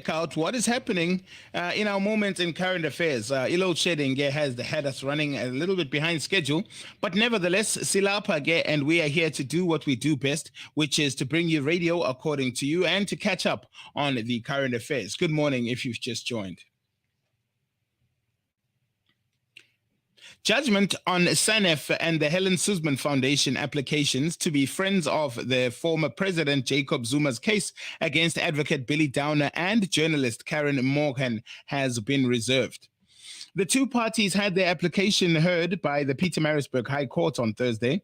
out what is happening in our moment in current affairs. Load shedding has had us running a little bit behind schedule, but nevertheless, Silapa and we are here to do what we do best, which is to bring you radio according to you and to catch up on the current affairs. Good morning if you've just joined. Judgment on SANEF and the Helen Suzman Foundation applications to be friends of the former President Jacob Zuma's case against advocate Billy Downer and journalist Karen Morgan has been reserved. The two parties had their application heard by the Pietermaritzburg High Court on Thursday.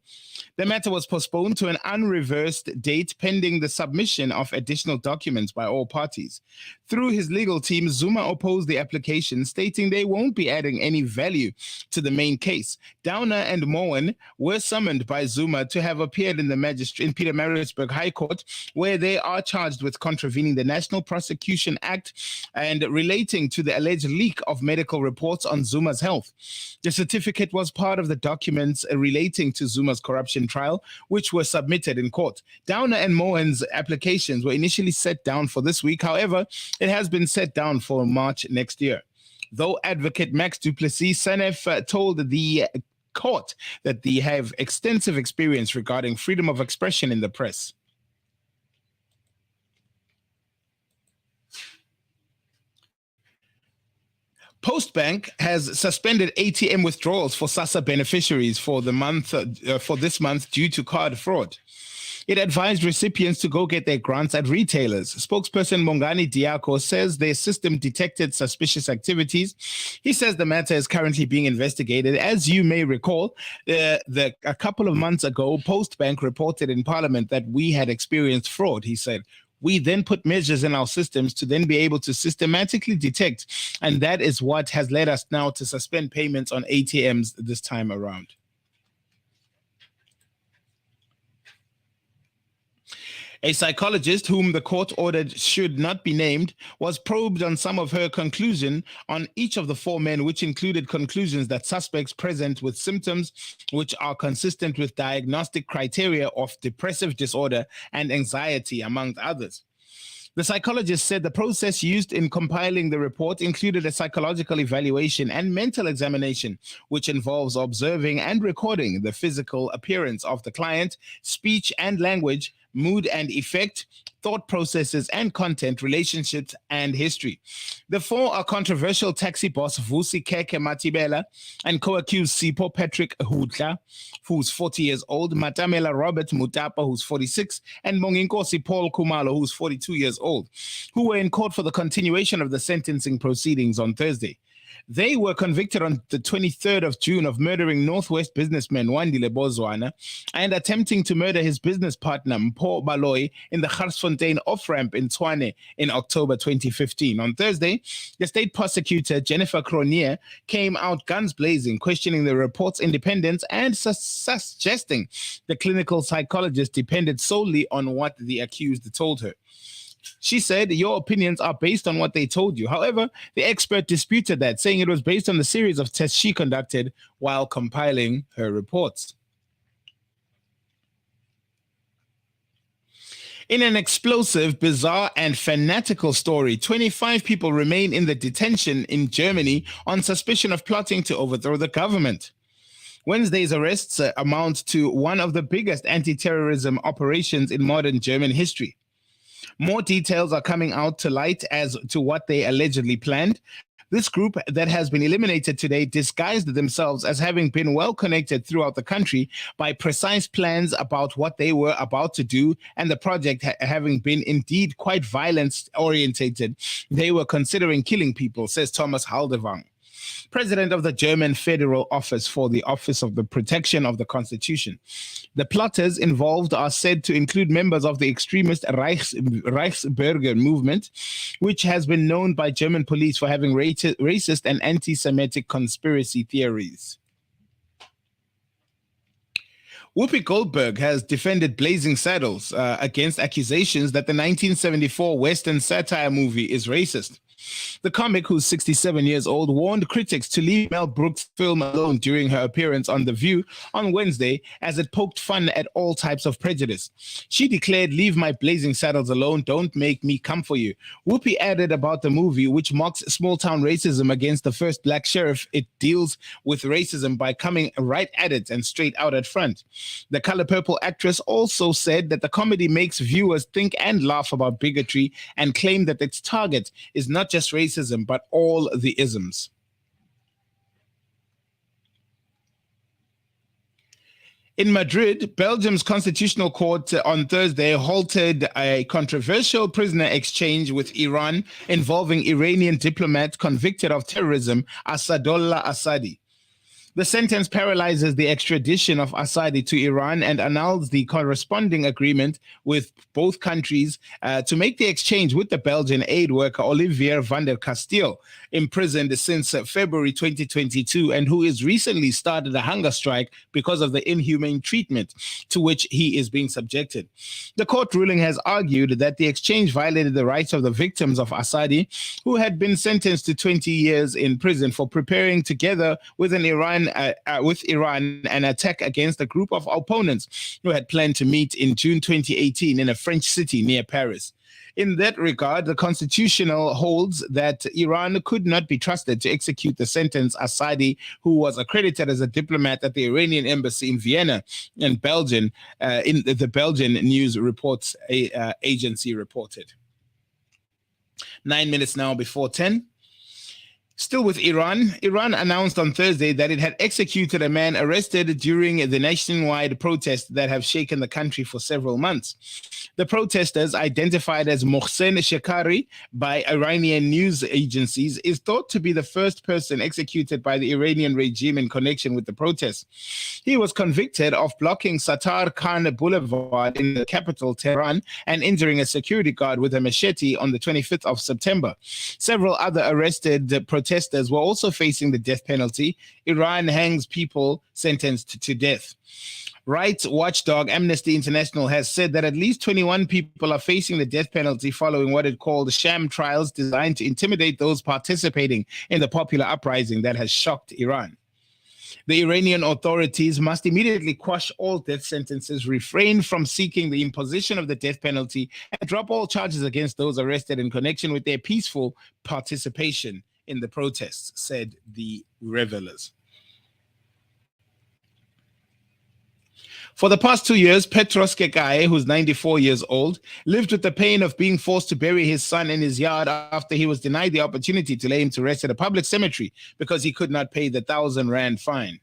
The matter was postponed to an unreversed date pending the submission of additional documents by all parties. Through his legal team, Zuma opposed the application, stating they won't be adding any value to the main case. Downer and Moen were summoned by Zuma to have appeared in the Pietermaritzburg High Court, where they are charged with contravening the National Prosecution Act and relating to the alleged leak of medical reports on Zuma's health. The certificate was part of the documents relating to Zuma's corruption trial, which were submitted in court. Downer and Moen's applications were initially set down for this week. However, it has been set down for March next year. Though advocate Max du Plessis Sanef told the court that they have extensive experience regarding freedom of expression in the press. Postbank has suspended ATM withdrawals for SASSA beneficiaries for this month due to card fraud. It advised recipients to go get their grants at retailers. Spokesperson Mongani Diako says their system detected suspicious activities. He says the matter is currently being investigated. As you may recall, a couple of months ago, Postbank reported in Parliament that we had experienced fraud, he said. We then put measures in our systems to then be able to systematically detect, and that is what has led us now to suspend payments on ATMs this time around. A psychologist whom the court ordered should not be named was probed on some of her conclusion on each of the four men, which included conclusions that suspects present with symptoms which are consistent with diagnostic criteria of depressive disorder and anxiety, among others. The psychologist said the process used in compiling the report included a psychological evaluation and mental examination, which involves observing and recording the physical appearance of the client, speech and language, mood and effect, thought processes and content, relationships and history. The four are controversial taxi boss Vusi Keke Matibela and co-accused Sipho Patrick Hudla, who's 40 years old, Matamela Robert Mutapa, who's 46, and Monginkosi Paul Kumalo, who's 42 years old, who were in court for the continuation of the sentencing proceedings on Thursday. They were convicted on the 23rd of June of murdering Northwest businessman Wandile Bozwana and attempting to murder his business partner Mpho Baloyi in the Garsfontein off-ramp in Tshwane in October 2015. On Thursday, the state prosecutor Jennifer Cronier came out guns blazing, questioning the report's independence and suggesting the clinical psychologist depended solely on what the accused told her. She said, your opinions are based on what they told you. However, the expert disputed that, saying it was based on the series of tests she conducted while compiling her reports. In an explosive, bizarre, and fanatical story, 25 people remain in the detention in Germany on suspicion of plotting to overthrow the government. Wednesday's arrests amount to one of the biggest anti-terrorism operations in modern German history. More details are coming out to light as to what they allegedly planned. This group that has been eliminated today disguised themselves as having been well connected throughout the country by precise plans about what they were about to do, and the project having been indeed quite violence-orientated. They were considering killing people, says Thomas Haldewang, president of the German Federal Office for the Office of the Protection of the Constitution. The plotters involved are said to include members of the extremist Reichsbürger movement, which has been known by German police for having racist and anti-Semitic conspiracy theories. Whoopi Goldberg has defended Blazing Saddles against accusations that the 1974 Western satire movie is racist. The comic, who's 67 years old, warned critics to leave Mel Brooks' film alone during her appearance on The View on Wednesday, as it poked fun at all types of prejudice. She declared, "Leave my blazing saddles alone, don't make me come for you." Whoopi added about the movie, which mocks small-town racism against the first black sheriff, "It deals with racism by coming right at it and straight out at front." The Color Purple actress also said that the comedy makes viewers think and laugh about bigotry, and claimed that its target is not just racism, but all the isms. In Madrid, Belgium's constitutional court on Thursday halted a controversial prisoner exchange with Iran involving Iranian diplomat convicted of terrorism, Asadollah Assadi. The sentence paralyzes the extradition of Assadi to Iran and annuls the corresponding agreement with both countries to make the exchange with the Belgian aid worker Olivier van der Kasteel, imprisoned since February 2022 and who has recently started a hunger strike because of the inhumane treatment to which he is being subjected. The court ruling has argued that the exchange violated the rights of the victims of Assadi, who had been sentenced to 20 years in prison for preparing together with Iran an attack against a group of opponents who had planned to meet in June 2018 in a French city near Paris. In that regard, the constitutional holds that Iran could not be trusted to execute the sentence. Assadi, who was accredited as a diplomat at the Iranian embassy in Vienna and Belgium, in the Belgian news reports agency reported. 9 minutes now before 10. Still with Iran, Iran announced on Thursday that it had executed a man arrested during the nationwide protests that have shaken the country for several months. The protesters, identified as Mohsen Shekari by Iranian news agencies, is thought to be the first person executed by the Iranian regime in connection with the protests. He was convicted of blocking Sattar Khan Boulevard in the capital, Tehran, and injuring a security guard with a machete on the 25th of September. Several other arrested protesters were also facing the death penalty. Iran hangs people sentenced to death. Rights watchdog Amnesty International has said that at least 21 people are facing the death penalty following what it called sham trials designed to intimidate those participating in the popular uprising that has shocked Iran. The Iranian authorities must immediately quash all death sentences, refrain from seeking the imposition of the death penalty, and drop all charges against those arrested in connection with their peaceful participation in the protests, said the revelers. For the past 2 years, Petros Kekae, who's 94 years old, lived with the pain of being forced to bury his son in his yard after he was denied the opportunity to lay him to rest at a public cemetery because he could not pay the 1,000 rand fine.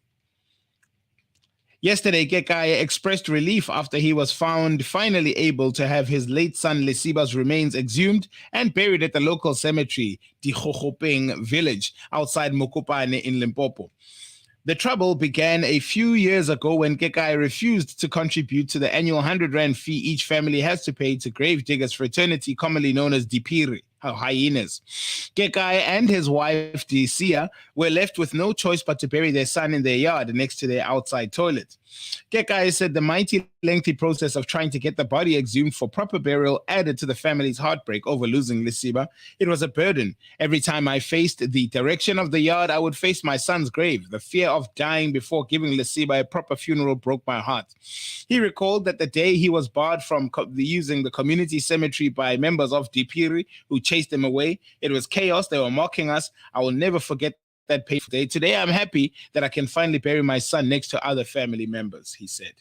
Yesterday, Kekae expressed relief after he was found finally able to have his late son Lesiba's remains exhumed and buried at the local cemetery, Dikgokgopeng village, outside Mokopane in Limpopo. The trouble began a few years ago when Kekae refused to contribute to the annual 100 rand fee each family has to pay to Gravediggers Fraternity, commonly known as Dipiri, hyenas. Kekae and his wife, Disia, were left with no choice but to bury their son in their yard next to their outside toilet. Kekae said the mighty lengthy process of trying to get the body exhumed for proper burial added to the family's heartbreak over losing Lesiba. It was a burden. Every time I faced the direction of the yard, I would face my son's grave. The fear of dying before giving Lesiba a proper funeral broke my heart. He recalled that the day he was barred from using the community cemetery by members of Dipiri who chased him away, it was chaos. They were mocking us. I will never forget that painful day. Today, I'm happy that I can finally bury my son next to other family members, he said.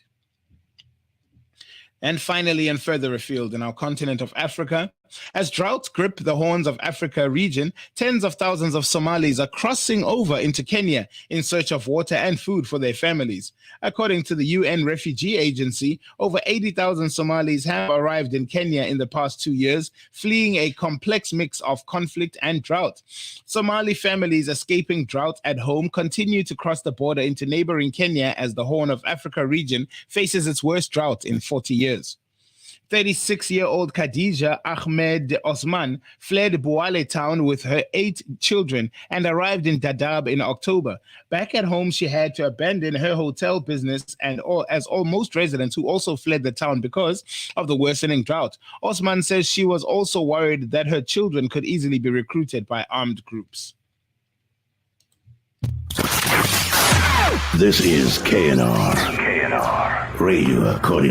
And finally, and further afield in our continent of Africa, as droughts grip the Horns of Africa region, tens of thousands of Somalis are crossing over into Kenya in search of water and food for their families. According to the UN Refugee Agency, over 80,000 Somalis have arrived in Kenya in the past 2 years, fleeing a complex mix of conflict and drought. Somali families escaping drought at home continue to cross the border into neighboring Kenya as the Horn of Africa region faces its worst drought in 40 years. 36-year-old Khadija Ahmed Osman fled Bouale town with her 8 children and arrived in Dadaab in October. Back at home, she had to abandon her hotel business as most residents who also fled the town because of the worsening drought. Osman says she was also worried that her children could easily be recruited by armed groups. This is KNR Radio according